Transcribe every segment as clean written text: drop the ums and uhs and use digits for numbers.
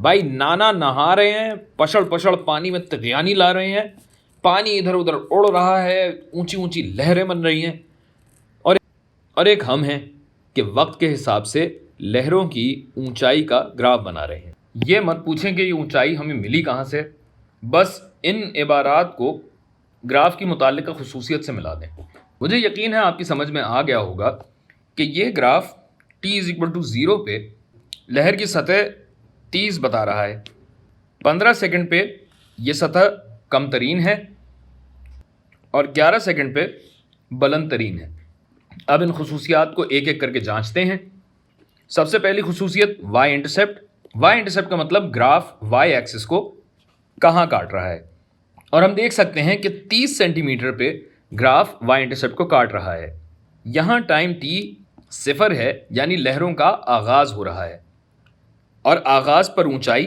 भाई नाना नहा रहे हैं, पछड़ पछड़ पानी में तगयानी ला रहे हैं, पानी इधर उधर उड़ रहा है, ऊंची ऊंची लहरें बन रही हैं, और और एक हम हैं कि वक्त के हिसाब से लहरों की ऊंचाई का ग्राफ बना रहे हैं। ये मत पूछें कि ये ऊंचाई हमें मिली कहाँ से, बस इन इबारात को ग्राफ की मुताल्लिका खुसूसियत से मिला दें। मुझे यकीन है आपकी समझ में आ गया होगा कि ये ग्राफ t=0 पे लहर की सतह 30 बता रहा है, 15 सेकंड पे ये सतह कम तरीन है और 11 सेकंड पे बुलंद तरीन है। अब इन खसूसियात को एक एक करके जांचते हैं। सबसे पहली खसूसियत वाई इंटरसेप्ट। वाई इंटरसेप्ट का मतलब ग्राफ वाई एक्सिस को कहाँ काट रहा है, और हम देख सकते हैं कि 30 सेंटीमीटर पे ग्राफ वाई इंटरसेप्ट को काट रहा है। यहाँ टाइम t 0 है, यानी लहरों का आगाज़ हो रहा है, और आगाज़ पर ऊंचाई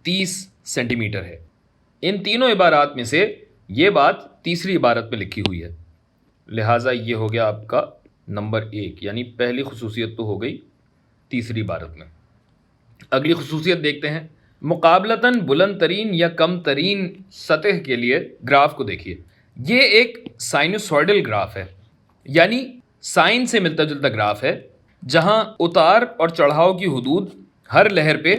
30 सेंटीमीटर है। इन तीनों इबारात में से ये बात तीसरी इबारत में लिखी हुई है, लिहाजा ये हो गया आपका नंबर 1, यानी पहली खसूसियत तो हो गई तीसरी इबारत में। अगली खसूसियत देखते हैं। मुकाबलतन बुलंद तरीन या कम तरीन सतह के लिए ग्राफ को देखिए। ये एक साइनसॉइडल ग्राफ है, यानी साइन से मिलता जुलता ग्राफ है, जहां उतार और चढ़ाव की हदूद हर लहर पे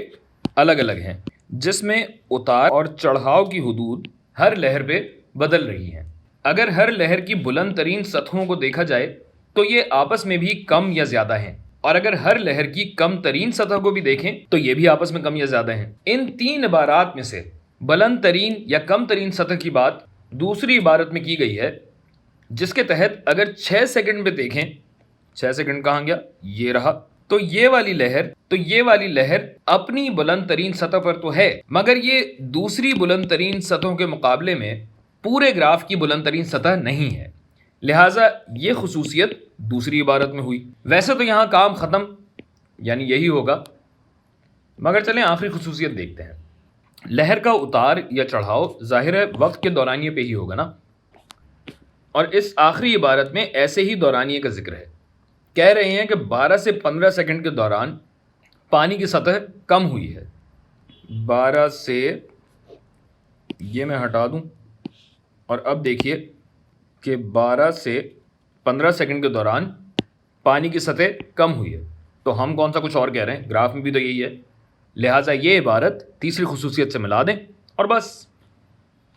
अलग अलग हैं, जिसमें उतार और चढ़ाव की हदूद हर लहर पे बदल रही हैं। अगर हर लहर की बुलंद तरीन सतहों को देखा जाए तो ये आपस में भी कम या ज़्यादा हैं, और अगर हर लहर की कम तरीन सतह को भी देखें तो ये भी आपस में कम या ज़्यादा हैं। इन तीन इबारात में से बुलंद तरीन या कम तरीन सतह की बात दूसरी इबारत में की गई है, जिसके तहत अगर 6 सेकंड में देखें, 6 सेकंड कहाँ गया, ये रहा, तो ये वाली लहर अपनी बुलंद तरीन सतह पर तो है, मगर ये दूसरी बुलंद तरीन सतहों के मुकाबले में पूरे ग्राफ की बुलंद तरीन सतह नहीं है, लिहाजा ये खसूसियत दूसरी इबारत में हुई। वैसे तो यहाँ काम ख़त्म, यानी यही होगा, मगर चलें आखिरी खसूसियत देखते हैं। लहर का उतार या चढ़ाव ज़ाहिर है वक्त के दौरानिये पे ही होगा ना, और इस आखिरी इबारत में ऐसे ही दौरानिये का जिक्र है। कह रहे हैं कि 12 से 15 सेकंड के दौरान पानी की सतह कम हुई है। 12 से, ये मैं हटा दूं, और अब देखिए कि 12 से 15 सेकंड के दौरान पानी की सतह कम हुई है, तो हम कौन सा कुछ और कह रहे हैं, ग्राफ में भी तो यही है, लिहाजा ये इबारत तीसरी खसूसियत से मिला दें और बस।